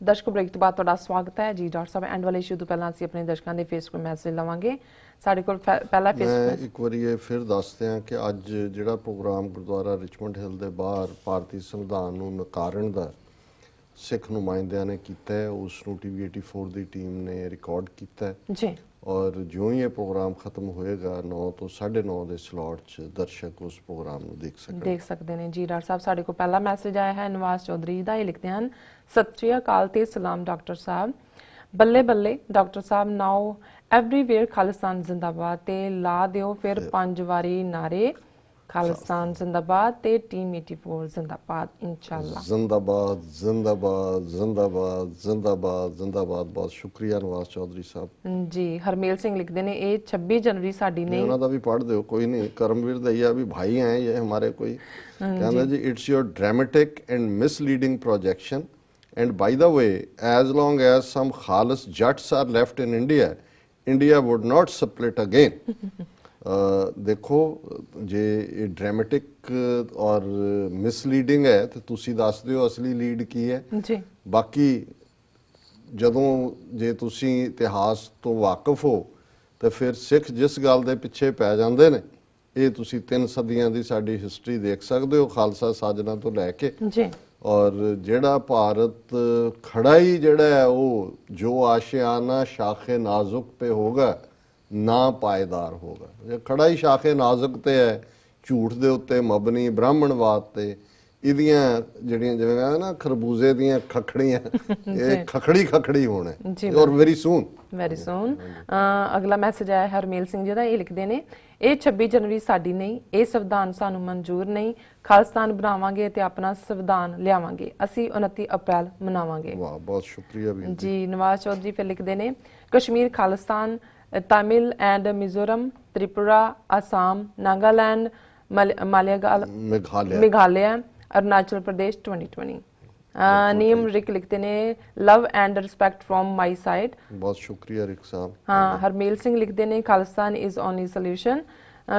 दर्शक ब्रेक तो बाद तुहाडा स्वागत है जी डॉक्टर साहब। एंड वाले इशू तो पहला ਅਸੀਂ ਆਪਣੇ ਦਰਸ਼ਕਾਂ ਦੇ ਫੇਸਬੁੱਕ ਮੈਸੇਜ ਲਵਾਂਗੇ। ਸਾਡੇ ਕੋਲ ਪਹਿਲਾ ਫੇਸਬੁੱਕ ਇੱਕ ਵਾਰੀ ਇਹ ਫਿਰ ਦੱਸਦੇ ਹਾਂ ਕਿ ਅੱਜ ਜਿਹੜਾ ਪ੍ਰੋਗਰਾਮ ਗੁਰਦੁਆਰਾ ਰਿਚਮੰਡ ਹਿੱਲ ਦੇ ਬਾਹਰ ਭਾਰਤੀ ਸੰਵਿਧਾਨ ਨੂੰ ਨਕਾਰਨ ਦਾ ਸਿੱਖ ਨੁਮਾਇੰਦਿਆਂ ਨੇ ਕੀਤਾ ਹੈ, ਉਸ ਨੂੰ ਟੀਵੀ 84 ਦੀ ਟੀਮ ਨੇ ਰਿਕਾਰਡ ਕੀਤਾ ਹੈ ਜੀ। और जो ही ये प्रोग्राम खत्म होएगा 9 तो 9:30 ਦੇ ਸਲੋਟ 'ਚ ਦਰਸ਼ਕ ਉਸ ਪ੍ਰੋਗਰਾਮ ਨੂੰ ਦੇਖ ਸਕਦੇ ਨੇ ਜੀ। ਡਾਕਟਰ ਸਾਹਿਬ ਸਾਡੇ ਕੋਲ ਪਹਿਲਾ ਮੈਸੇਜ ਆਇਆ ਹੈ ਨਵਾਜ਼ ਚੌਧਰੀ ਦਾ। ਇਹ ਲਿਖਦੇ ਹਨ, ਸਤਿ ਸ਼੍ਰੀ ਅਕਾਲ ਤੇ ਸਲਾਮ ਡਾਕਟਰ ਸਾਹਿਬ। ਬੱਲੇ ਬੱਲੇ ਡਾਕਟਰ ਸਾਹਿਬ, ਨਾਓ ਐਵਰੀਵੇਅਰ ਖਾਲਿਸਤਾਨ ਜ਼ਿੰਦਾਬਾਦ ਤੇ ਲਾ ਦਿਓ ਫਿਰ 5 ਵਾਰੀ ਨਾਰੇ, ਖਾਲਿਸਤਾਨ ਜ਼ਿੰਦਾਬਾਦ ਤੇ ਟੀਮ 84 ਜ਼ਿੰਦਾਬਾਦ ਇਨਸ਼ਾਅੱਲਾ। ਜ਼ਿੰਦਾਬਾਦ ਜ਼ਿੰਦਾਬਾਦ ਜ਼ਿੰਦਾਬਾਦ ਜ਼ਿੰਦਾਬਾਦ ਜ਼ਿੰਦਾਬਾਦ। ਬਹੁਤ ਸ਼ੁਕਰੀਆ ਨਵਾਜ਼ ਚੌਧਰੀ ਸਾਹਿਬ ਜੀ। ਹਰਮੇਲ ਸਿੰਘ ਲਿਖਦੇ ਨੇ, ਇਹ 26 जनवरी ਸਾਡੀ ਨੇ। ਉਹਨਾਂ ਦਾ ਵੀ ਪੜ੍ਹ ਦਿਓ, ਕੋਈ ਨਹੀਂ। ਕਰਮਵੀਰ ਦਈਆ ਵੀ ਭਾਈ ਹੈ ਇਹ ਹਮਾਰੇ ਕੋਈ। ਕਹਿੰਦਾ ਜੀ, it's your dramatic and misleading projection and by the way, as long as some khalis jats are left in India would not split again. देखो जे ये ड्रामेटिक और मिसलीडिंग है तो तुसी दस दिओ असली लीड की है जी। बाकी जदों जे तुसी इतिहास तो वाकिफ हो तो फिर सिख जिस गल दे पिछे पै जांदे ने, ये तुसी 3 सदियां दी साडी हिस्टरी देख सकदे हो खालसा साजना तो लैके जी। और जेड़ा भारत खड़ा ही जेड़ा है वो जो आशियाना शाखे नाजुक पे होगा ना पायदार होगा। जे खड़ा ही शाखे नाजुक ते है, झूठ दे उत्ते मबनी ब्राह्मणवाद ते, इदियां जड़ियां जिवें ना खरबूजे दियां खखड़ियां ये खखड़ी खखड़ी होने और वेरी सून। अगला मैसेज आया हरमेल सिंह जी दा। ये लिखदे ने, ਇਹ 26 ਜਨਵਰੀ ਸਾਡੀ ਨਹੀਂ, ਇਹ ਸੰਵਿਧਾਨ ਸਾਨੂੰ ਮਨਜ਼ੂਰ ਨਹੀਂ। ਖਾਲਿਸਤਾਨ ਬਣਾਵਾਂਗੇ ਤੇ ਆਪਣਾ ਸੰਵਿਧਾਨ ਲਿਆਵਾਂਗੇ। ਅਸੀਂ 29 ਅਪ੍ਰੈਲ ਮਨਾਵਾਂਗੇ। ਵਾਹ, ਬਹੁਤ ਸ਼ੁਕਰੀਆ ਵੀ ਜੀ। ਨਵਾਜ਼ ਚੌਧਰੀ ਫਿਰ ਲਿਖਦੇ ਨੇ, ਕਸ਼ਮੀਰ ਖਾਲਿਸਤਾਨ, ਤਾਮਿਲ ਐਂਡ ਮਿਜ਼ੋਰਮ, ਤ੍ਰਿਪੁਰਾ, ਆਸਾਮ, ਨਾਗਾਲੈਂਡ, ਮੇਘਾਲਿਆ, ਅਰੁਣਾਚਲ ਪ੍ਰਦੇਸ਼ 2020। नियम रिक लिखते ने, love and respect from my side. बहुत शुक्रिया रिक साहब। हाँ। हरमेल सिंह लिखते ने, खालिस्तान इज ओनली सोल्यूशन।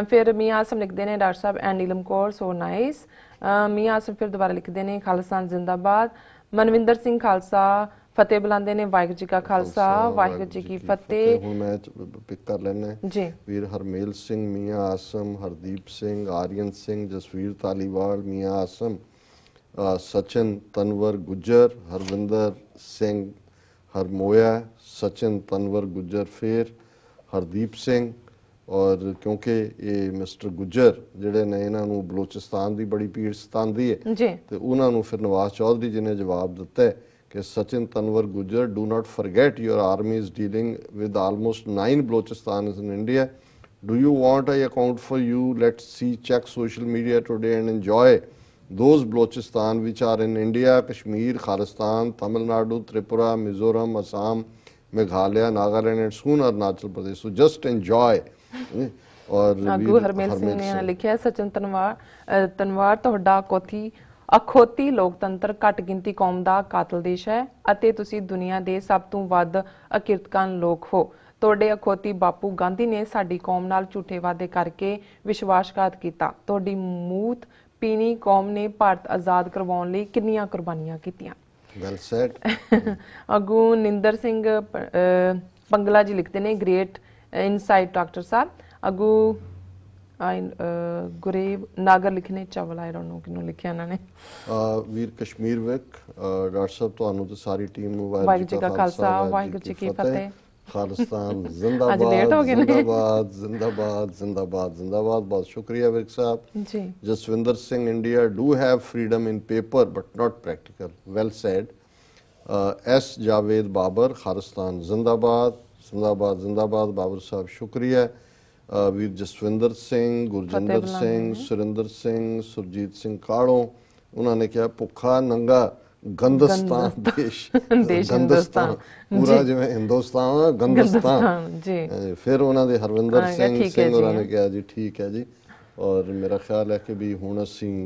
फिर मियाँ आसम लिखते ने, डॉक्टर साहब and Neelam Kaur so nice. मियाँ आसम फिर दोबारा लिखते ने, खालिस्तान जिंदाबाद। मनविंदर सिंह खालसा फतेह बुलाते ने, वाहिगुरू जी का खालसा वाहिगुरू जी की फतेह। हुण मैं पिक कर लेना जी। वीर हरमेल सिंह, मियाँ आसम, हरदीप सिंह, आर्यन सिंह, जसवीर तालीवाल, मियाँ आसम, सचिन तनवर गुज्जर, हरविंदर सिंह हरमोया, सचिन तनवर गुज्जर, फिर हरदीप सिंह। और क्योंकि ये मिस्टर गुज्जर जिहड़े ने इन्हां नूं बलोचिस्तान की बड़ी पीड़ सतांदी है तो उन्होंने फिर नवाज चौधरी जी ने जवाब दिता है कि Sachin Tanwar Gujjar, do not forget your army is dealing with almost 9 Balochistan in India. Do you want I account for you? Let's see, check social media today and enjoy those Balochistan which are in India, Kashmir, Khalistan, Tamil Nadu, Tripura, Mizoram, Assam, Meghalaya, Nagaland and soon Arunachal Pradesh. So just enjoy. और हरमेल सिंह ने लिखा, सचिन तनवार ਤੁਹਾਡਾ ਅਖੌਤੀ ਲੋਕਤੰਤਰ ਘੱਟ ਗਿਣਤੀ ਕੌਮ ਦਾ ਕਾਤਲ ਦੇਸ਼ ਹੈ ਅਤੇ ਤੁਸੀਂ ਦੁਨੀਆ ਦੇ ਸਭ ਤੋਂ ਵੱਧ ਅਕਿਰਤਕਾਨ ਲੋਕ ਹੋ। ਤੁਹਾਡੇ ਅਖੌਤੀ ਬਾਪੂ ਗਾਂਧੀ ਨੇ ਸਾਡੀ ਕੌਮ ਨਾਲ ਝੂਠੇ ਵਾਅਦੇ ਕਰਕੇ ਵਿਸ਼ਵਾਸਘਾਤ ਕੀਤਾ। ਤੁਹਾਡੀ ਮੂਤ ਪੀਣੀ ਕੌਮ ਨੇ ਭਾਰਤ ਆਜ਼ਾਦ ਕਰਵਾਉਣ ਲਈ ਕਿੰਨੀਆਂ ਕੁਰਬਾਨੀਆਂ ਕੀਤੀਆਂ। Well said. ਅਗੂ ਨਿੰਦਰ ਸਿੰਘ ਪੰਗਲਾ ਜੀ ਲਿਖਦੇ ਨੇ, ਗ੍ਰੇਟ ਇਨਸਾਈਟ ਡਾਕਟਰ ਸਾਹਿਬ। ਅਗੂ ਗੁਰੇਵ ਨਾਗਰ ਲਿਖਨੇ ਚਾਵਲ, ਆਈ ਡੋਨਟ ਨੋ ਕਿਹਨੂੰ ਲਿਖਿਆ ਇਹਨਾਂ ਨੇ। ਵੀਰ ਕਸ਼ਮੀਰ ਵਿਕ, ਡਾਕਟਰ ਸਾਹਿਬ ਤੁਹਾਨੂੰ ਤੇ ਸਾਰੀ ਟੀਮ ਨੂੰ ਵਾਹਿਗੁਰੂ ਜੀ ਕਾ ਖਾਲਸਾ ਵਾਹਿਗੁਰੂ ਜੀ ਕੀ ਫਤਿਹ। खालिस्तान जिंदाबाद जिंदाबाद जिंदाबाद जिंदाबाद जिंदाबाद। बहुत शुक्रिया विक साहब ji. Jaswinder Singh, India do have freedom in paper but not practical. Well said. S Javed Babar, Khalistan जिंदाबाद जिंदाबाद जिंदाबाद। बाबर साहब शुक्रिया। वीर जसविंदर सिंह, गुरजिंदर सिंह, सुरिंदर सिंह, सुरजीत सिंह काड़ों, उन्होंने कहा भुखा नंगा गंदस्तान देश गंदस्तान पूरा जिवें हिंदुस्तान गंदस्तान जी। फिर उन्होंने हरविंदर सिंह उन्होंने कहा जी ठीक है जी। और मेरा ख्याल है कि भी हुण असीं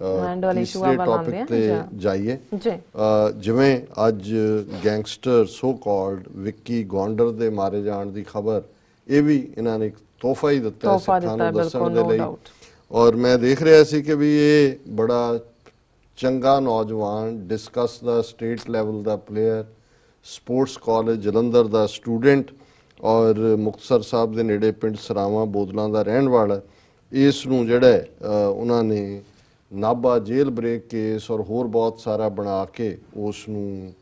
तीसरे टॉपिक ते जाइए। जिवें अज gangster so called Vicky Gounder दे मारे जाण दी खबर, ये भी इन्होंने एक तोहफा ही दिता है सिखां नूं दस्सण दे लई। और मैं देख रहा सी कि भी ये बड़ा ਚੰਗਾ ਨੌਜਵਾਨ, ਡਿਸਕਸ ਦਾ ਸਟੇਟ ਲੈਵਲ ਦਾ ਪਲੇਅਰ, ਸਪੋਰਟਸ ਕਾਲਜ ਜਲੰਧਰ ਦਾ ਸਟੂਡੈਂਟ ਔਰ ਮੁਕਤਸਰ ਸਾਹਿਬ ਦੇ ਨੇੜੇ ਪਿੰਡ ਸਰਾਵਾਂ ਬੋਦਲਾਂ ਦਾ ਰਹਿਣ ਵਾਲਾ। ਇਸ ਨੂੰ ਜਿਹੜਾ ਉਹਨਾਂ ਨੇ ਨਾਭਾ ਜੇਲ੍ਹ ਬ੍ਰੇਕ ਕੇਸ ਔਰ ਹੋਰ ਬਹੁਤ ਸਾਰਾ ਬਣਾ ਕੇ ਉਸ ਨੂੰ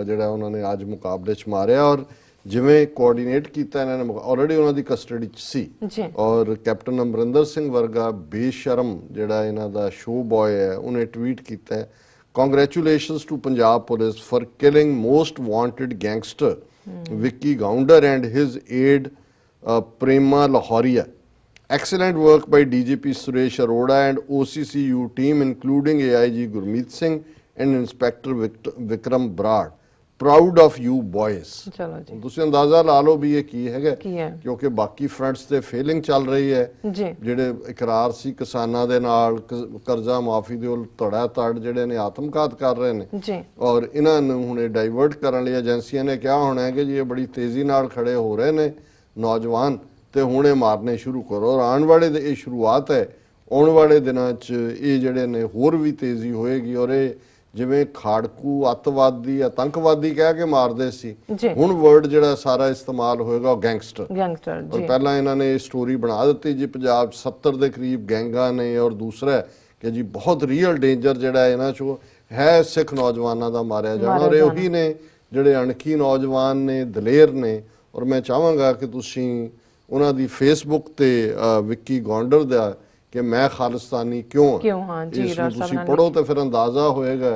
ਜਿਹੜਾ ਉਹਨਾਂ ਨੇ ਅੱਜ ਮੁਕਾਬਲੇ 'ਚ ਮਾਰਿਆ। ਔਰ ਜਿਵੇਂ ਕੋਆਰਡੀਨੇਟ ਕੀਤਾ ਇਹਨਾਂ ਨੇ, ਆਲਰੇਡੀ ਉਹਨਾਂ ਦੀ ਕਸਟਡੀ 'ਚ ਸੀ ਔਰ ਕੈਪਟਨ ਅਮਰਿੰਦਰ ਸਿੰਘ ਵਰਗਾ ਬੇਸ਼ਰਮ ਜਿਹੜਾ ਇਹਨਾਂ ਦਾ ਸ਼ੋ ਬॉय ਹੈ ਉਹਨੇ ਟਵੀਟ ਕੀਤਾ ਹੈ, congratulations to Punjab police for killing most wanted gangster Vicky Gounder and his aide Prema Lahoria. Excellent work by DGP Suresh Arora and OCCU team including AIG Gurmeet Singh and Inspector Vikram Brad. Proud of you boys. ਚਲੋ ਜੀ, ਤੁਸੀਂ ਅੰਦਾਜ਼ਾ ਲਾ ਲਓ ਵੀ ਇਹ ਕੀ ਹੈਗਾ, ਕਿਉਂਕਿ ਬਾਕੀ ਫਰੰਟਸ ਤੇ ਫੇਲਿੰਗ ਚੱਲ ਰਹੀ ਹੈ। ਜਿਹੜੇ ਇਕਰਾਰ ਸੀ ਕਿਸਾਨਾਂ ਦੇ ਨਾਲ ਕਰਜ਼ਾ ਮਾਫੀ ਦੇ ਉਹ ਧੜਾ ਧੜ ਜਿਹੜੇ ਨੇ ਆਤਮਘਾਤ ਕਰ ਰਹੇ ਨੇ ਔਰ ਇਹਨਾਂ ਨੂੰ ਹੁਣ ਡਾਈਵਰਟ ਕਰਨ ਲਈ ਏਜੰਸੀਆਂ ਨੇ ਕਿਹਾ ਹੋਣਾ ਹੈ ਕਿ ਜੀ ਇਹ ਬੜੀ ਤੇਜ਼ੀ ਨਾਲ ਖੜੇ ਹੋ ਰਹੇ ਨੇ ਨੌਜਵਾਨ ਤੇ ਹੁਣ ਇਹ ਮਾਰਨੇ ਸ਼ੁਰੂ ਕਰੋ। ਔਰ ਆਉਣ ਵਾਲੇ ਦੇ ਇਹ ਸ਼ੁਰੂਆਤ ਹੈ, ਆਉਣ ਵਾਲੇ ਦਿਨਾਂ 'ਚ ਇਹ ਜਿਹੜੇ ਨੇ ਹੋਰ ਵੀ ਤੇਜ਼ੀ ਹੋਏਗੀ। ਔਰ ਇਹ ਜਿਵੇਂ ਖਾੜਕੂ ਅੱਤਵਾਦੀ ਆਤੰਕਵਾਦੀ ਕਹਿ ਕੇ ਮਾਰਦੇ ਸੀ, ਹੁਣ ਵਰਡ ਜਿਹੜਾ ਸਾਰਾ ਇਸਤੇਮਾਲ ਹੋਏਗਾ ਉਹ ਗੈਂਗਸਟਰ। ਔਰ ਪਹਿਲਾਂ ਇਹਨਾਂ ਨੇ ਇਹ ਸਟੋਰੀ ਬਣਾ ਦਿੱਤੀ ਜੀ ਪੰਜਾਬ 'ਚ 70 ਦੇ ਕਰੀਬ ਗੈਂਗਾਂ ਨੇ ਔਰ ਦੂਸਰਾ ਕਿ ਜੀ ਬਹੁਤ ਰੀਅਲ ਡੇਂਜਰ ਜਿਹੜਾ ਇਹਨਾਂ 'ਚੋਂ ਹੈ ਸਿੱਖ ਨੌਜਵਾਨਾਂ ਦਾ ਮਾਰਿਆ ਜਾਣਾ। ਔਰ ਇਹ ਉਹੀ ਨੇ ਜਿਹੜੇ ਅਣਖੀ ਨੌਜਵਾਨ ਨੇ, ਦਲੇਰ ਨੇ। ਔਰ ਮੈਂ ਚਾਹਾਂਗਾ ਕਿ ਤੁਸੀਂ ਉਹਨਾਂ ਦੀ ਫੇਸਬੁੱਕ ਤੇ ਵਿੱਕੀ ਗੌਂਡਰ ਦਾ ਕਿ ਮੈਂ ਖਾਲਿਸਤਾਨੀ ਕਿਉਂ ਹਾਂ ਜੀ ਤੁਸੀਂ ਪੜੋ ਤੇ ਫਿਰ ਅੰਦਾਜ਼ਾ ਹੋਏਗਾ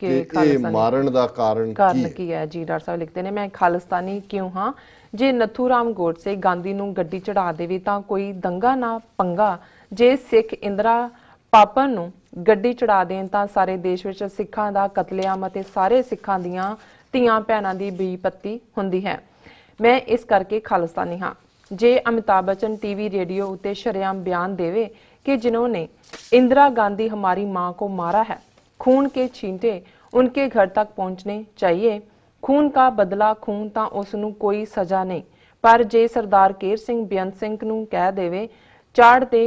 ਕਿ ਇਹ ਮਾਰਨ ਦਾ ਕਾਰਨ ਕੀ ਹੈ। ਜੀ ਡਾਕਟਰ ਸਾਹਿਬ ਲਿਖਦੇ ਨੇ, ਮੈਂ ਖਾਲਿਸਤਾਨੀ ਕਿਉਂ ਹਾਂ, ਜੇ ਨਥੂਰਾਮ ਗੋਡਸੇ ਗਾਂਧੀ ਨੂੰ ਗੱਡੀ ਚੜਾ ਦੇਵੇ ਤਾਂ ਕੋਈ ਦੰਗਾ ਨਾ ਪੰਗਾ, ਜੇ ਸਿੱਖ ਇੰਦਰਾ ਪਾਪਨ ਨੂੰ ਗੱਡੀ ਚੜਾ ਦੇਣ ਤਾਂ ਸਾਰੇ ਦੇਸ਼ ਵਿੱਚ ਸਿੱਖਾਂ ਦਾ ਕਤਲੇਆਮ ਅਤੇ ਸਾਰੇ ਸਿੱਖਾਂ ਦੀਆਂ ਧੀਆਂ ਭੈਣਾਂ ਦੀ ਬੇਪੱਤੀ ਹੁੰਦੀ ਹੈ। ਮੈਂ ਇਸ ਕਰਕੇ ਖਾਲਿਸਤਾਨੀ ਹਾਂ। जे अमिताभ बच्चन टीवी रेडियो उत्ते शरेआम बयान देवे कि जिन्होंने इंदिरा गांधी हमारी मां को मारा है, खून के छींटे उनके घर तक पहुंचने चाहिए, खून का बदला खून तां उसनूं कोई सजा नहीं। पर जे सरदार केर सिंह बेअंत सिंह नूं कह देवे चाड़ ते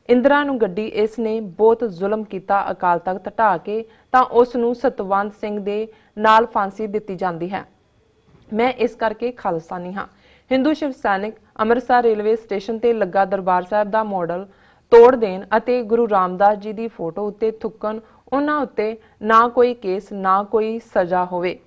इंदिरा नूं गड्डी इसने बहुत जुल्म कीता अकाल तख्त ढा के तां उसनूं सतवंत सिंह दे नाल फांसी दित्ती जांदी है। मैं इस करके खालिस्तानी हाँ। हिंदू शिव सैनिक ਅੰਮ੍ਰਿਤਸਰ ਰੇਲਵੇ ਸਟੇਸ਼ਨ ਤੇ ਲੱਗਾ ਦਰਬਾਰ ਸਾਹਿਬ ਦਾ ਮਾਡਲ ਤੋੜ ਦੇਣ ਅਤੇ ਗੁਰੂ ਰਾਮਦਾਸ ਜੀ ਦੀ ਫੋਟੋ ਉੱਤੇ ਥੁੱਕਣ, ਉਹਨਾਂ ਉੱਤੇ ਨਾ ਕੋਈ ਕੇਸ ਨਾ ਕੋਈ ਸਜ਼ਾ ਹੋਵੇ।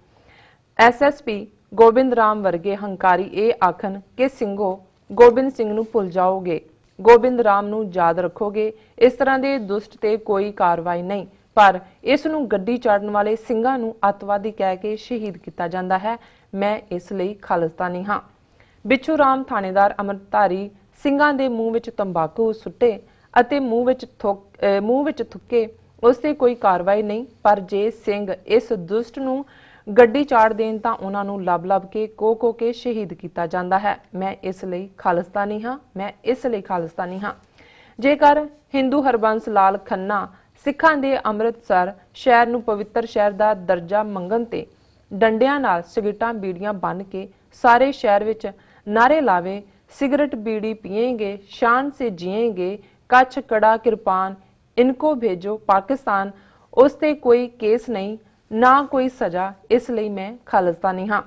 ਐਸਐਸਪੀ ਗੋਬਿੰਦ ਰਾਮ ਵਰਗੇ ਹੰਕਾਰੀ ਇਹ ਆਖਣ ਕਿ ਸਿੰਘੋ ਗੋਬਿੰਦ ਸਿੰਘ ਨੂੰ ਭੁੱਲ ਜਾਓਗੇ, ਗੋਬਿੰਦ ਰਾਮ ਨੂੰ ਯਾਦ ਰੱਖੋਗੇ, ਇਸ ਤਰ੍ਹਾਂ ਦੇ ਦੁਸ਼ਟ ਤੇ ਕੋਈ ਕਾਰਵਾਈ ਨਹੀਂ, ਪਰ ਇਸ ਨੂੰ ਗੱਡੀ ਚਾੜਨ ਵਾਲੇ ਸਿੰਘਾਂ ਨੂੰ ਅੱਤਵਾਦੀ ਕਹਿ ਕੇ ਸ਼ਹੀਦ ਕੀਤਾ ਜਾਂਦਾ ਹੈ। ਮੈਂ ਇਸ ਲਈ ਖਾਲਿਸਤਾਨੀ ਹਾਂ। ਬਿੱਛੂ ਰਾਮ ਥਾਣੇਦਾਰ ਅਮਰਤਾਰੀ ਸਿੰਘਾਂ ਦੇ ਮੂੰਹ ਵਿੱਚ ਤੰਬਾਕੂ ਸੁੱਟੇ ਅਤੇ ਮੂੰਹ ਵਿੱਚ ਥੁੱਕੇ, ਉਸ ਤੇ ਕੋਈ ਕਾਰਵਾਈ ਨਹੀਂ, ਪਰ ਜੇ ਸਿੰਘ ਇਸ ਦੁਸ਼ਟ ਨੂੰ ਗੱਡੀ ਚਾੜ ਦੇਣ ਤਾਂ ਉਹਨਾਂ ਨੂੰ ਲੱਭ ਕੇ ਕੋ ਕੇ ਸ਼ਹੀਦ ਕੀਤਾ ਜਾਂਦਾ ਹੈ। ਮੈਂ ਇਸ ਲਈ ਖਾਲਿਸਤਾਨੀ ਹਾਂ। ਮੈਂ ਇਸ ਲਈ ਖਾਲਿਸਤਾਨੀ ਹਾਂ। ਜੇਕਰ ਹਿੰਦੂ ਹਰਬੰਸ ਲਾਲ ਖੰਨਾ ਸਿੱਖਾਂ ਦੇ ਅੰਮ੍ਰਿਤਸਰ ਸ਼ਹਿਰ ਨੂੰ ਪਵਿੱਤਰ ਸ਼ਹਿਰ ਦਾ ਦਰਜਾ ਮੰਗਣ ਤੇ ਡੰਡਿਆਂ ਨਾਲ ਸਿਗਰਟਾਂ ਬੀੜੀਆਂ ਬੰਨ ਕੇ सारे शहर विच नारे लावे, सिगरेट बीड़ी पिएंगे, शान से जिएंगे, कच्छ कड़ा किरपान इनको भेजो पाकिस्तान, उस ते कोई केस नहीं ना कोई सजा, इसलिए मैं खालिस्तानी हाँ।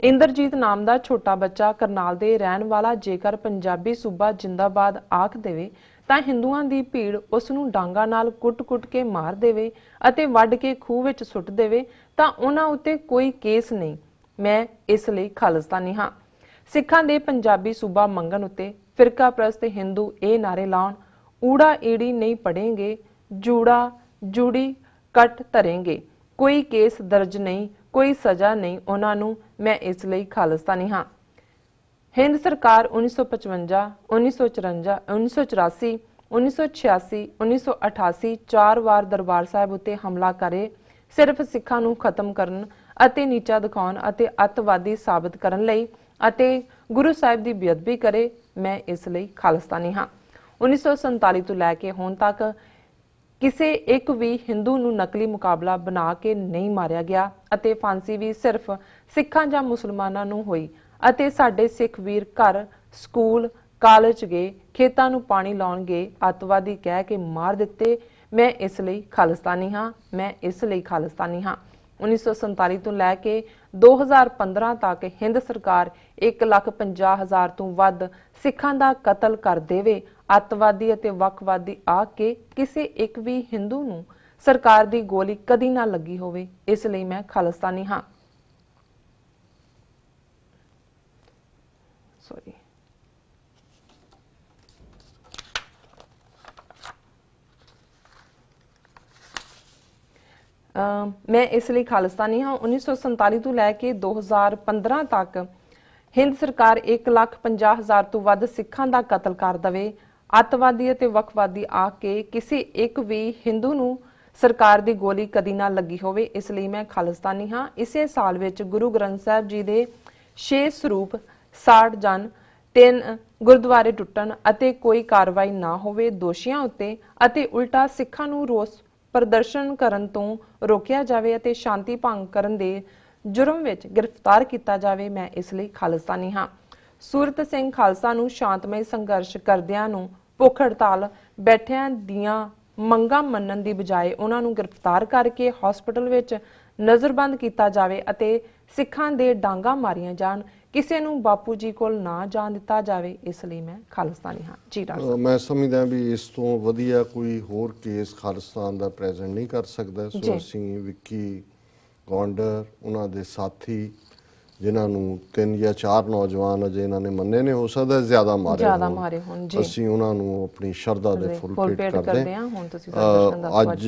इंद्रजीत नाम का छोटा बच्चा करनाल दे रहन वाला जेकर पंजाबी सूबा जिंदाबाद आख देवे तां हिंदुआं दी भीड़ उस नूं डांगा नाल कुट के मार देवे अते वड्ड के खूह विच सुट देवे तां उन्हां उत्ते कोई केस नहीं। मैं इस लिए खालिस्तानी हाँ। सिखां दे पंजाबी सूबा मंगण उत्ते फिरका प्रस्त हिंदू ये नारे लाउण, ऊड़ा ईड़ी नहीं पढ़ेंगे, जूड़ा जूड़ी कट धरेंगे, कोई केस दर्ज नहीं, कोई सजा नहीं उन्हां नूं। मैं इस लिए खालिस्तानी हाँ। हिंद सरकार 1955, 1954, 1984, 1986, 1988 4 वार दरबार साहिब उत्ते हमला करे सिर्फ सिखां नूं खत्म करन ਅਤੇ ਨੀਚਾ ਦਿਖਾਉਣ ਅਤੇ ਅੱਤਵਾਦੀ ਸਾਬਤ ਕਰਨ ਲਈ ਅਤੇ ਗੁਰੂ ਸਾਹਿਬ ਦੀ ਬੇਅਦਬੀ ਕਰੇ। ਮੈਂ ਇਸ ਲਈ ਖਾਲਿਸਤਾਨੀ ਹਾਂ। 1947 ਤੋਂ ਲੈ ਕੇ ਹੁਣ ਤੱਕ ਕਿਸੇ ਇੱਕ ਵੀ ਹਿੰਦੂ ਨੂੰ ਨਕਲੀ ਮੁਕਾਬਲਾ ਬਣਾ ਕੇ ਨਹੀਂ ਮਾਰਿਆ ਗਿਆ ਅਤੇ ਫਾਂਸੀ ਵੀ ਸਿਰਫ ਸਿੱਖਾਂ ਜਾਂ ਮੁਸਲਮਾਨਾਂ ਨੂੰ ਹੋਈ ਅਤੇ ਸਾਡੇ ਸਿੱਖ ਵੀਰ ਘਰ ਸਕੂਲ ਕਾਲਜ ਗਏ, ਖੇਤਾਂ ਨੂੰ ਪਾਣੀ ਲਾਉਣ ਗਏ, ਅੱਤਵਾਦੀ ਕਹਿ ਕੇ ਮਾਰ ਦਿੱਤੇ। मैं इसलिए खालिस्तानी हाँ, मैं इसलिए खालिस्तानी हाँ। 1947 ਤੋਂ ਲੈ ਕੇ 2015 ਤੱਕ ਹਿੰਦ ਸਰਕਾਰ 1,50,000 ਤੋਂ ਵੱਧ ਸਿੱਖਾਂ ਦਾ ਕਤਲ ਕਰ ਦੇਵੇ। ਅੱਤਵਾਦੀ ਅਤੇ ਵੱਖਵਾਦੀ ਆ ਕੇ ਕਿਸੇ ਇੱਕ ਵੀ ਹਿੰਦੂ ਨੂੰ ਸਰਕਾਰ ਦੀ ਗੋਲੀ ਕਦੀ ਨਾ ਲੱਗੀ ਹੋਵੇ, ਇਸ ਲਈ ਮੈਂ ਖਾਲਿਸਤਾਨੀ ਹਾਂ। ਸੌਰੀ मैं इसलिए खालिस्तानी हाँ। 1947 ਤੋਂ ਲੈ ਕੇ 2015 ਤੱਕ ਹਿੰਦ ਸਰਕਾਰ 1,50,000 ਤੋਂ ਵੱਧ ਸਿੱਖਾਂ ਦਾ ਕਤਲ ਕਰ ਦਵੇ। ਅੱਤਵਾਦੀ ਅਤੇ ਵੱਖਵਾਦੀ ਆ ਕੇ ਕਿਸੇ ਇੱਕ ਵੀ ਹਿੰਦੂ ਨੂੰ ਸਰਕਾਰ ਦੀ ਗੋਲੀ ਕਦੀ ਨਾ ਲੱਗੀ ਹੋਵੇ, ਇਸ ਲਈ ਮੈਂ ਖਾਲਿਸਤਾਨੀ ਹਾਂ। ਇਸੇ ਸਾਲ ਵਿੱਚ ਗੁਰੂ ਗ੍ਰੰਥ ਸਾਹਿਬ ਜੀ ਦੇ 6 ਸਰੂਪ ਸਾੜ ਜਾਣ, 3 ਗੁਰਦੁਆਰੇ ਟੁੱਟਣ ਅਤੇ ਕੋਈ ਕਾਰਵਾਈ ਨਾ ਹੋਵੇ ਦੋਸ਼ੀਆਂ ਉੱਤੇ ਅਤੇ ਉਲਟਾ ਸਿੱਖਾਂ ਨੂੰ ਰੋਸ ਪ੍ਰਦਰਸ਼ਨ ਕਰਨ ਤੋਂ ਰੋਕਿਆ ਜਾਵੇ ਅਤੇ ਸ਼ਾਂਤੀ ਭੰਗ ਕਰਨ ਦੇ ਜੁਰਮ ਵਿੱਚ ਗ੍ਰਿਫਤਾਰ ਕੀਤਾ ਜਾਵੇ, ਮੈਂ ਇਸ ਲਈ ਖਾਲਿਸਤਾਨੀ ਹਾਂ। ਸੂਰਤ ਸਿੰਘ ਖਾਲਸਾ ਨੂੰ ਸ਼ਾਂਤਮਈ ਸੰਘਰਸ਼ ਕਰਦਿਆਂ ਨੂੰ ਭੁੱਖ ਹੜਤਾਲ ਬੈਠਿਆਂ ਦੀਆਂ ਮੰਗਾਂ ਮੰਨਣ ਦੀ ਬਜਾਏ ਉਹਨਾਂ ਨੂੰ ਗ੍ਰਿਫਤਾਰ ਕਰਕੇ ਹਸਪਤਾਲ ਵਿੱਚ ਨਜ਼ਰਬੰਦ ਕੀਤਾ ਜਾਵੇ ਅਤੇ ਸਿੱਖਾਂ ਦੇ ਡਾਂਗਾ ਮਾਰੀਆਂ ਜਾਣ, ਕਿਸੇ ਨੂੰ ਬਾਪੂ ਜੀ ਕੋਲ ਨਾ ਜਾਣ ਦਿੱਤਾ ਜਾਵੇ, ਇਸ ਲਈ ਮੈਂ ਖਾਲਿਸਤਾਨੀ ਹਾਂ। ਜੀ ਡਾਕਟਰ ਮੈਂ ਸਮਝਦਾ ਵੀ ਇਸ ਤੋਂ ਵਧੀਆ ਕੋਈ ਹੋਰ ਕੇਸ ਖਾਲਿਸਤਾਨ ਦਾ ਪ੍ਰੈਜ਼ੈਂਟ ਨਹੀਂ ਕਰ ਸਕਦਾ। ਸੋ ਅਸੀਂ ਵਿੱਕੀ ਗੌਂਡਰ, ਉਹਨਾਂ ਦੇ ਸਾਥੀ ਜਿਨ੍ਹਾਂ ਨੂੰ 3 ਜਾਂ 4 ਨੌਜਵਾਨ ਅਜੇ ਇਹਨਾਂ ਨੇ ਮੰਨੇ ਨੇ, ਹੋ ਸਕਦਾ ਜ਼ਿਆਦਾ ਮਾਰੇ ਹੋਣ, ਅਸੀਂ ਉਹਨਾਂ ਨੂੰ ਆਪਣੀ ਸ਼ਰਧਾ ਦੇ ਫੁੱਲ ਭੇਟ ਕਰਦੇ ਹਾਂ। ਹੁਣ ਤੁਸੀਂ ਅੱਜ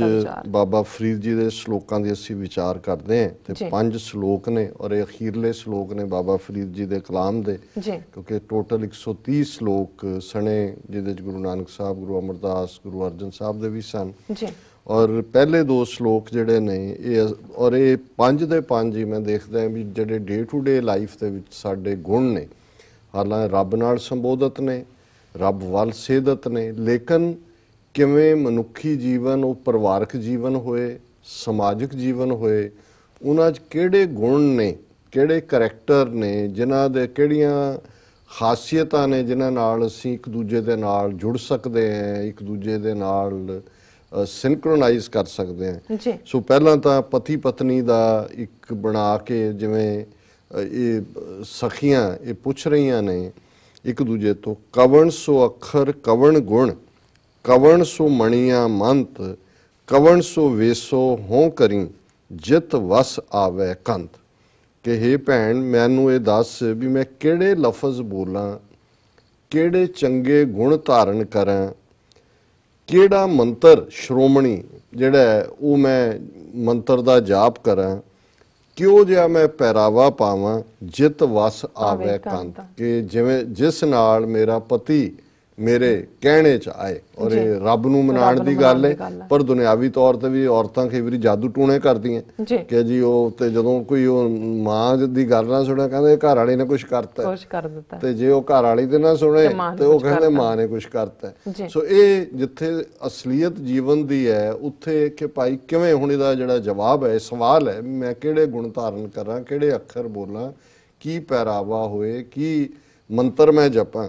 ਬਾਬਾ ਫਰੀਦ ਜੀ ਦੇ ਸ਼ਲੋਕਾਂ ਦੀ ਅਸੀਂ ਵਿਚਾਰ ਕਰਦੇ ਹਾਂ ਤੇ 5 ਸ਼ਲੋਕ ਨੇ ਔਰ ਇਹ ਅਖੀਰਲੇ ਸ਼ਲੋਕ ਨੇ ਬਾਬਾ ਫਰੀਦ ਜੀ ਦੇ ਕਲਾਮ ਦੇ, ਕਿਉਂਕਿ ਟੋਟਲ 130 ਸ਼ਲੋਕ ਸਣੇ ਜਿਹਦੇ ਚ ਗੁਰੂ ਨਾਨਕ ਸਾਹਿਬ, ਗੁਰੂ ਅਮਰਦਾਸ, ਗੁਰੂ ਅਰਜਨ ਸਾਹਿਬ ਦੇ ਵੀ ਸਨ। ਔਰ ਪਹਿਲੇ 2 ਸ਼ਲੋਕ ਜਿਹੜੇ ਨੇ ਇਹ ਔਰ ਇਹ 5 ਦੇ 5 ਹੀ ਮੈਂ ਦੇਖਦਾ ਵੀ ਜਿਹੜੇ ਡੇ ਟੂ ਡੇ ਲਾਈਫ ਦੇ ਵਿੱਚ ਸਾਡੇ ਗੁਣ ਨੇ, ਹਾਲਾਂਕਿ ਰੱਬ ਨਾਲ ਸੰਬੋਧਿਤ ਨੇ, ਰੱਬ ਵੱਲ ਸੇਧਤ ਨੇ, ਲੇਕਿਨ ਕਿਵੇਂ ਮਨੁੱਖੀ ਜੀਵਨ, ਉਹ ਪਰਿਵਾਰਕ ਜੀਵਨ ਹੋਏ, ਸਮਾਜਿਕ ਜੀਵਨ ਹੋਏ, ਉਹਨਾਂ 'ਚ ਕਿਹੜੇ ਗੁਣ ਨੇ, ਕਿਹੜੇ ਕਰੈਕਟਰ ਨੇ, ਜਿਨ੍ਹਾਂ ਦੇ ਕਿਹੜੀਆਂ ਖਾਸੀਅਤਾਂ ਨੇ ਜਿਨ੍ਹਾਂ ਨਾਲ ਅਸੀਂ ਇੱਕ ਦੂਜੇ ਦੇ ਨਾਲ ਜੁੜ ਸਕਦੇ ਹਾਂ, ਇੱਕ ਦੂਜੇ ਦੇ ਨਾਲ ਸਿੰਕਰੋਨਾਈਜ਼ ਕਰ ਸਕਦੇ ਹਾਂ। ਸੋ ਪਹਿਲਾਂ ਤਾਂ ਪਤੀ ਪਤਨੀ ਦਾ ਇੱਕ ਬਣਾ ਕੇ, ਜਿਵੇਂ ਇਹ ਸਖੀਆਂ ਇਹ ਪੁੱਛ ਰਹੀਆਂ ਨੇ ਇੱਕ ਦੂਜੇ ਤੋਂ, ਕਵਣ ਸੋ ਅੱਖਰ ਕਵਣ ਗੁਣ, ਕਵਣ ਸੋ ਮਣੀਆਂ ਮੰਤ, ਕਵਣ ਸੋ ਵੇਸੋ ਹੋਂ ਕਰੀ, ਜਿਤ ਵਸ ਆਵੇ ਕੰਤ। ਕਿ ਹੇ ਭੈਣ, ਮੈਨੂੰ ਇਹ ਦੱਸ ਵੀ ਮੈਂ ਕਿਹੜੇ ਲਫ਼ਜ਼ ਬੋਲਾਂ, ਕਿਹੜੇ ਚੰਗੇ ਗੁਣ ਧਾਰਨ ਕਰਾਂ, ਕਿਹੜਾ ਮੰਤਰ ਸ਼੍ਰੋਮਣੀ ਜਿਹੜਾ ਉਹ ਮੈਂ ਮੰਤਰ ਦਾ ਜਾਪ ਕਰਾਂ, ਕਿਉਂ ਜਿਹਾ ਮੈਂ ਪਹਿਰਾਵਾ ਪਾਵਾਂ, ਜਿਤ ਵਸ ਆਵੇ ਕੰਤ। ਕਿ ਜਿਵੇਂ ਜਿਸ ਨਾਲ ਮੇਰਾ ਪਤੀ ਮੇਰੇ ਕਹਿਣੇ ਚ ਆਏ। ਔਰ ਇਹ ਰੱਬ ਨੂੰ ਮਨਾਉਣ ਦੀ ਗੱਲ ਹੈ, ਪਰ ਦੁਨਿਆਵੀ ਤੌਰ ਤੇ ਵੀ ਔਰਤਾਂ ਕਈ ਵਾਰੀ ਜਾਦੂ ਟੂਣੇ ਕਰਦੀਆਂ ਕਿ ਜੀ ਉਹ, ਤੇ ਜਦੋਂ ਕੋਈ ਉਹ ਮਾਂ ਦੀ ਗੱਲ ਨਾ ਸੁਣੇ ਕਹਿੰਦੇ ਘਰ ਵਾਲੀ ਨੇ ਕੁਛ ਕਰਤਾ, ਤੇ ਜੇ ਉਹ ਘਰ ਵਾਲੀ ਤੇ ਨਾ ਸੁਣੇ ਤੇ ਉਹ ਕਹਿੰਦੇ ਮਾਂ ਨੇ ਕੁਛ ਕਰਤਾ। ਸੋ ਇਹ ਜਿੱਥੇ ਅਸਲੀਅਤ ਜੀਵਨ ਦੀ ਹੈ ਉੱਥੇ ਕਿ ਭਾਈ ਕਿਵੇਂ, ਹੁਣ ਇਹਦਾ ਜਿਹੜਾ ਜਵਾਬ ਹੈ, ਸਵਾਲ ਹੈ, ਮੈਂ ਕਿਹੜੇ ਗੁਣ ਧਾਰਨ ਕਰਾਂ, ਕਿਹੜੇ ਅੱਖਰ ਬੋਲਾਂ, ਕੀ ਪਹਿਰਾਵਾ ਹੋਏ, ਕੀ ਮੰਤਰ ਮੈਂ ਜਪਾਂ।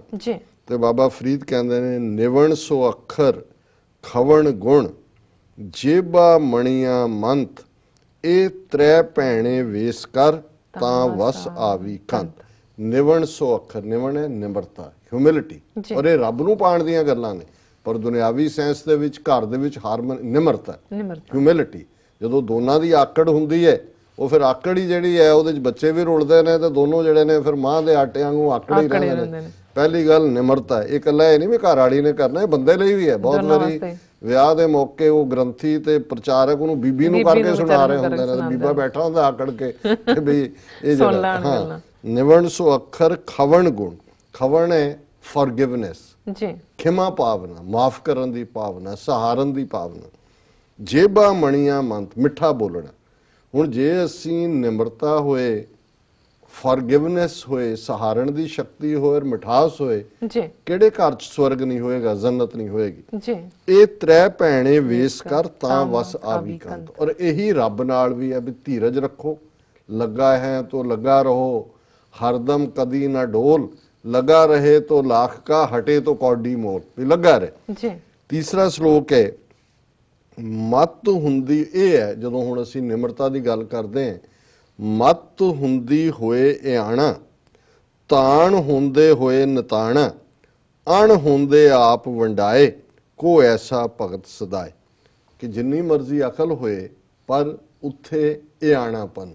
ਤੇ ਬਾਬਾ ਫਰੀਦ ਕਹਿੰਦੇ ਨੇ, ਨਿਵਣ ਸੋ ਅੱਖਰ ਖਵਣ ਗੁਣ, ਜੇਬਾ ਮਣੀਆਂ ਮੰਤ, ਇਹ 3 ਭੈਣੇ ਵੇਸ ਕਰ, ਤਾਂ ਵਸ ਆਵੀ ਕੰਤ। ਨਿਵਣ ਸੋ ਅੱਖਰ, ਨਿਵਣ ਹੈ ਨਿਮਰਤਾ, ਹਿਊਮਿਲਿਟੀ, ਔਰ ਇਹ ਰੱਬ ਨੂੰ ਪਾਉਣ ਦੀਆਂ ਗੱਲਾਂ ਨੇ, ਪਰ ਦੁਨਿਆਵੀ ਸੈਂਸ ਦੇ ਵਿੱਚ ਘਰ ਦੇ ਵਿੱਚ ਨਿਮਰਤਾ, ਹਿਊਮਿਲਿਟੀ। ਜਦੋਂ ਦੋਨਾਂ ਦੀ ਆਕੜ ਹੁੰਦੀ ਹੈ, ਉਹ ਫਿਰ ਆਕੜ ਹੀ ਜਿਹੜੀ ਹੈ ਉਹਦੇ 'ਚ ਬੱਚੇ ਵੀ ਰੁਲਦੇ ਨੇ ਤੇ ਦੋਨੋਂ ਜਿਹੜੇ ਨੇ ਫਿਰ ਮਾਂ ਦੇ ਆਟੇ ਵਾਂਗੂ ਆਕੜ ਹੀ ਰਹਿੰਦੇ ਨੇ। ਪਹਿਲੀ ਗੱਲ ਨਿਮਰਤਾ ਹੈ। ਇਹ ਇਕੱਲਾ ਇਹ ਨਹੀਂ ਵੀ ਘਰ ਵਾਲੀ ਨੇ ਕਰਨਾ, ਇਹ ਬੰਦੇ ਲਈ ਵੀ ਹੈ। ਬਹੁਤ ਵਾਰੀ ਵਿਆਹ ਦੇ ਮੌਕੇ ਉਹ ਗ੍ਰੰਥੀ ਤੇ ਪ੍ਰਚਾਰਕ ਉਹਨੂੰ ਬੀਬੀ ਨੂੰ ਕਰਕੇ ਸੁਣਾ ਰਹੇ ਹੁੰਦੇ ਨੇ, ਬੀਬਾ ਬੈਠਾ ਹੁੰਦਾ ਆਕੜ ਕੇ ਵੀ ਇਹ ਜਿਹੜਾ। ਹਾਂ, ਨਿਵਣ ਸੋ ਅੱਖਰ ਖਵਣ ਗੁਣ, ਖਵਣ ਹੈ ਫॉरगिवनेस, ਖਿਮਾ ਭਾਵਨਾ, ਮਾਫ ਕਰਨ ਦੀ ਭਾਵਨਾ, ਸਹਾਰਨ ਦੀ ਭਾਵਨਾ। ਜੇਬਾ ਮਣੀਆਂ ਮੰਤ, ਮਿੱਠਾ ਬੋਲਣਾ। ਹੁਣ ਜੇ ਅਸੀਂ ਨਿਮਰਤਾ ਹੋਏ, ਫॉरगिवनेस ਹੋਏ, ਸਹਾਰਨ ਦੀ ਸ਼ਕਤੀ ਹੋਏ, ਮਿਠਾਸ ਹੋਏ, ਕਿਹੜੇ ਘਰ ਚ ਸਵਰਗ ਨਹੀਂ ਹੋਏਗਾ, ਜੰਨਤ ਨਹੀਂ ਹੋਏਗੀ। ਇਹ 3 ਭੈਣੇ ਵੇਸ ਕਰ, ਤਾਂ ਵਸ ਆਵੀ ਕੰਤ। ਔਰ ਇਹੀ ਰੱਬ ਨਾਲ ਵੀ ਹੈ ਵੀ ਧੀਰਜ ਰੱਖੋ, ਲੱਗਾ ਹੈ ਤੋ ਲੱਗਾ ਰਹੋ, ਹਰਦਮ ਕਦੀ ਨਾ ਡੋਲ, लगा रहे तो लाख का, हटे तो कौडी मोल, भी लगा रहे। तीसरा श्लोक है, ਮੱਤ ਹੁੰਦੀ ਇਹ ਹੈ, ਜਦੋਂ ਹੁਣ ਅਸੀਂ ਨਿਮਰਤਾ ਦੀ ਗੱਲ ਕਰਦੇ ਹਾਂ, ਮੱਤ ਹੁੰਦੀ ਹੋਏ ਇਆਣਾ, ਤਾਣ ਹੁੰਦੇ ਹੋਏ ਨਤਾਣਾ, ਅਣ ਹੁੰਦੇ ਆਪ ਵੰਡਾਏ, ਕੋ ਐਸਾ ਭਗਤ ਸਦਾਏ। ਕਿ ਜਿੰਨੀ ਮਰਜ਼ੀ ਅਕਲ ਹੋਏ ਪਰ ਉੱਥੇ ਇਆਣਾਪਨ,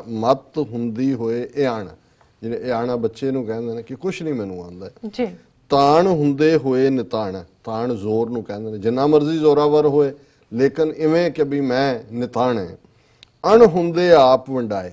ਮੱਤ ਹੁੰਦੀ ਹੋਏ ਇਆਣਾ, ਜਿਹੜੇ ਇਆਣਾ ਬੱਚੇ ਨੂੰ ਕਹਿੰਦੇ ਨੇ ਕਿ ਕੁਛ ਨਹੀਂ ਮੈਨੂੰ ਆਉਂਦਾ ਜੀ। ਤਾਣ ਹੁੰਦੇ ਹੋਏ ਨਿਤਾਣਾ, ਤਾਣ ਜ਼ੋਰ ਨੂੰ ਕਹਿੰਦੇ ਨੇ, ਜਿੰਨਾ ਮਰਜ਼ੀ ਜ਼ੋਰਾਵਰ ਹੋਏ ਲੇਕਿਨ ਇਵੇਂ ਕਿ ਵੀ ਮੈਂ ਨਿਤਾਣ ਹੈ। ਅਣ ਹੁੰਦੇ ਆਪ ਵੰਡਾਏ,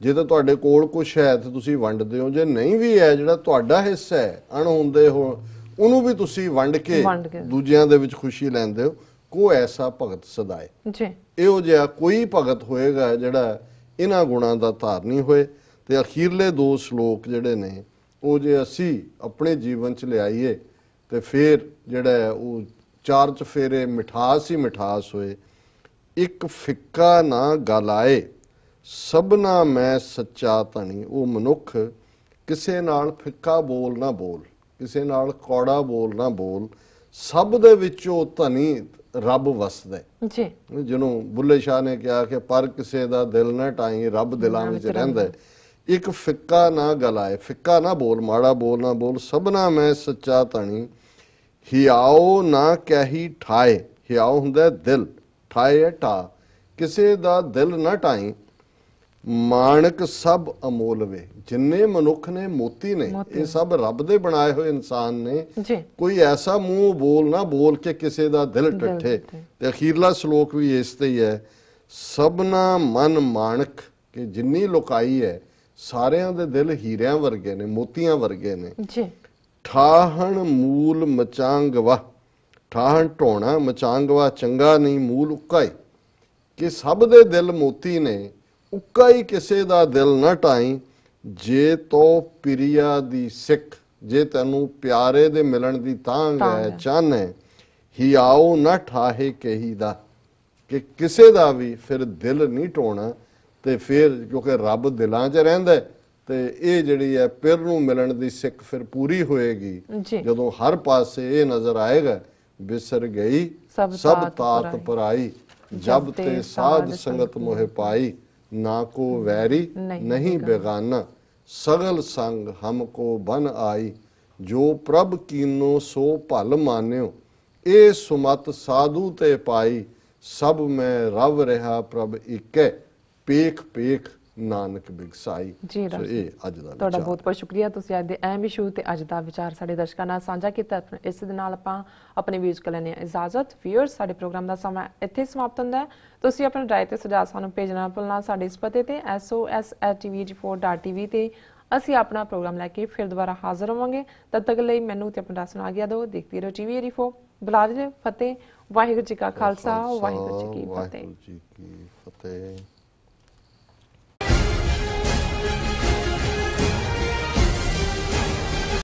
ਜੇ ਤਾਂ ਤੁਹਾਡੇ ਕੋਲ ਕੁਛ ਹੈ ਤਾਂ ਤੁਸੀਂ ਵੰਡਦੇ ਹੋ, ਜੇ ਨਹੀਂ ਵੀ ਹੈ ਜਿਹੜਾ ਤੁਹਾਡਾ ਹਿੱਸਾ ਹੈ ਅਣ ਹੁੰਦੇ ਹੋ ਉਹਨੂੰ ਵੀ ਤੁਸੀਂ ਵੰਡ ਕੇ ਦੂਜਿਆਂ ਦੇ ਵਿੱਚ ਖੁਸ਼ੀ ਲੈਂਦੇ ਹੋ। ਕੋ ਐਸਾ ਭਗਤ ਸਦਾਏ ਜੀ, ਇਹੋ ਜਿਹਾ ਕੋਈ ਭਗਤ ਹੋਏਗਾ ਜਿਹੜਾ ਇਹਨਾਂ ਗੁਣਾਂ ਦਾ ਧਾਰਨੀ ਹੋਏ। ਤੇ ਅਖੀਰਲੇ 2 ਸ਼ਲੋਕ ਜਿਹੜੇ ਨੇ ਉਹ ਜੇ ਅਸੀਂ ਆਪਣੇ ਜੀਵਨ 'ਚ ਲਿਆਈਏ ਤੇ ਫਿਰ ਜਿਹੜਾ ਉਹ 4 ਚਫੇਰੇ ਮਿਠਾਸ ਹੀ ਮਿਠਾਸ ਹੋਏ। ਇੱਕ ਫਿੱਕਾ ਨਾ ਗੱਲ ਆਏ, ਸਭਨਾ ਮੈਂ ਸੱਚਾ ਧਣੀ। ਉਹ ਮਨੁੱਖ ਕਿਸੇ ਨਾਲ ਫਿੱਕਾ ਬੋਲ ਨਾ ਬੋਲ, ਕਿਸੇ ਨਾਲ ਕੌੜਾ ਬੋਲ ਨਾ ਬੋਲ, ਸਭ ਦੇ ਵਿੱਚੋਂ ਧਨੀ ਰੱਬ ਵਸਦਾ ਜੀ। ਜਿਹਨੂੰ ਬੁੱਲੇ ਸ਼ਾਹ ਨੇ ਕਿਹਾ ਕਿ ਪਰ ਕਿਸੇ ਦਾ ਦਿਲ ਨਾ ਟਾਈ, ਰੱਬ ਦਿਲਾਂ ਵਿੱਚ ਰਹਿੰਦਾ। ਇੱਕ ਫਿੱਕਾ ਨਾ ਗਲਾਏ, ਫਿੱਕਾ ਨਾ ਬੋਲ, ਮਾੜਾ ਬੋਲ ਨਾ ਬੋਲ। ਸਭਨਾ ਮੈਂ ਸੱਚਾ ਧਣੀ, ਹਿਆਓ ਨਾ ਕਹਿੀ ਠਾਏ। ਹਿਆਓ ਹੁੰਦਾ ਦਿਲ, ਠਾਏ ਹੈ ਟਾ, ਕਿਸੇ ਦਾ ਦਿਲ ਨਾ ਟਾਈ। ਮਾਣਕ ਸਭ ਅਮੋਲ ਵੇ, ਜਿੰਨੇ ਮਨੁੱਖ ਨੇ ਮੋਤੀ ਨੇ ਇਹ ਸਭ ਰੱਬ ਦੇ ਬਣਾਏ ਹੋਏ ਇਨਸਾਨ ਨੇ। ਕੋਈ ਐਸਾ ਮੂੰਹ ਬੋਲ ਨਾ ਬੋਲ ਕੇ ਕਿਸੇ ਦਾ ਦਿਲ ਟੱਠੇ। ਤੇ ਅਖੀਰਲਾ ਸ਼ਲੋਕ ਵੀ ਇਸ ਤੇ ਹੀ ਹੈ, ਸਭਨਾ ਮਨ ਮਾਣਕ, ਕਿ ਜਿੰਨੀ ਲੁਕਾਈ ਹੈ ਸਾਰਿਆਂ ਦੇ ਦਿਲ ਹੀਰਿਆਂ ਵਰਗੇ ਨੇ, ਮੋਤੀਆਂ ਵਰਗੇ ਨੇ। ਠਾਹਣ ਮੂਲ ਮਚਾਂਗਵਾ, ਠਾਹਣ ਢੋਣਾ, ਮਚਾਂਗਵਾ ਚੰਗਾ ਨਹੀਂ, ਮੂਲ ਉੱਕਾ ਹੀ, ਕਿ ਸਭ ਦੇ ਦਿਲ ਮੋਤੀ ਨੇ, ਉੱਕਾ ਹੀ ਕਿਸੇ ਦਾ ਦਿਲ ਨਾ ਟਾਈ। ਜੇ ਤੋ ਪਿਰਿਆ ਦੀ ਸਿੱਖ, ਜੇ ਤੈਨੂੰ ਪਿਆਰੇ ਦੇ ਮਿਲਣ ਦੀ ਤਾਂਘ ਹੈ, ਚੰਨ ਹੈ, ਹਿਆਓ ਨਾ ਠਾਹੇ ਕਹੀ ਦਾ, ਕਿ ਕਿਸੇ ਦਾ ਵੀ ਫਿਰ ਦਿਲ ਨਹੀਂ ਟੋਣਾ। ਤੇ ਫਿਰ ਕਿਉਂਕਿ ਰੱਬ ਦਿਲਾਂ 'ਚ ਰਹਿੰਦਾ ਤੇ ਇਹ ਜਿਹੜੀ ਹੈ ਪਿਰ ਨੂੰ ਮਿਲਣ ਦੀ ਸਿੱਖ ਫਿਰ ਪੂਰੀ ਹੋਏਗੀ ਜਦੋਂ ਹਰ ਪਾਸੇ ਇਹ ਨਜ਼ਰ ਆਏਗਾ, ਬਿਸਰ ਗਈ ਸਭ ਤਾਤ ਪਰਾਈ, ਜਬ ਤੇ ਸਾਧ ਸੰਗਤ ਮੋਹਿ ਪਾਈ। ਨਾ ਕੋ ਵੈਰੀ ਨਹੀਂ ਬੇਗਾਨਾ, ਸਗਲ ਸੰਗ ਹਮਕੋ ਬਨ ਆਈ। ਜੋ ਪ੍ਰਭ ਕੀਨੋ ਸੋ ਭਲ ਮਾਨਿਓ, ਇਹ ਸੁਮਤ ਸਾਧੂ ਤੇ ਪਾਈ। ਸਭ ਮੈਂ ਰਵ ਰਿਹਾ ਪ੍ਰਭ ਇੱਕੇ, ਪੇਖ ਪੇਖ ਨਾਨਕ ਬਿਗਸਾਈ। ਜੀ ਇਹ ਅੱਜ ਦਾ ਤੁਹਾਡਾ ਬਹੁਤ ਬਹੁਤ ਸ਼ੁਕਰੀਆ, ਤੁਸੀਂ ਅੱਜ ਦੇ ਅਹਿਮ ਇਸ਼ੂ ਤੇ ਅੱਜ ਦਾ ਵਿਚਾਰ ਸਾਡੇ ਦਰਸ਼ਕਾਂ ਨਾਲ ਸਾਂਝਾ ਕੀਤਾ। ਇਸ ਦੇ ਨਾਲ ਆਪਾਂ ਆਪਣੇ ਵੀਰਸ ਕੋਲ ਲੈਣੇ ਇਜਾਜ਼ਤ। ਵੀਅਰਸ, ਸਾਡੇ ਪ੍ਰੋਗਰਾਮ ਦਾ ਸਮਾਂ ਇੱਥੇ ਸਮਾਪਤ ਹੁੰਦਾ ਹੈ। ਤੁਸੀਂ ਆਪਣੀ ਰਾਏ ਤੇ ਸੁਝਾਅ ਸਾਨੂੰ ਭੇਜਣਾ ਭੁੱਲਣਾ ਸਾਡੇ ਇਸ ਪਤੇ ਤੇ SOS@tvg4.tv ਤੇ ਅਸੀਂ ਆਪਣਾ ਪ੍ਰੋਗਰਾਮ ਲੈ ਕੇ ਫਿਰ ਦੁਬਾਰਾ ਹਾਜ਼ਰ ਹੋਵਾਂਗੇ। ਤਦ ਤੱਕ ਲਈ ਮੈਨੂੰ ਤੇ ਆਪਣਾ ਸੁਣਾ ਗਿਆ ਦਿਓ। ਦੇਖਦੇ ਰਹੋ TV84। ਬੁਲਾਰੇ ਫਤਿਹ। ਵਾਹਿਗੁਰੂ ਜੀ ਕਾ ਖਾਲਸਾ, ਵਾਹਿਗੁਰੂ ਜੀ ਕੀ ਫਤਿਹ।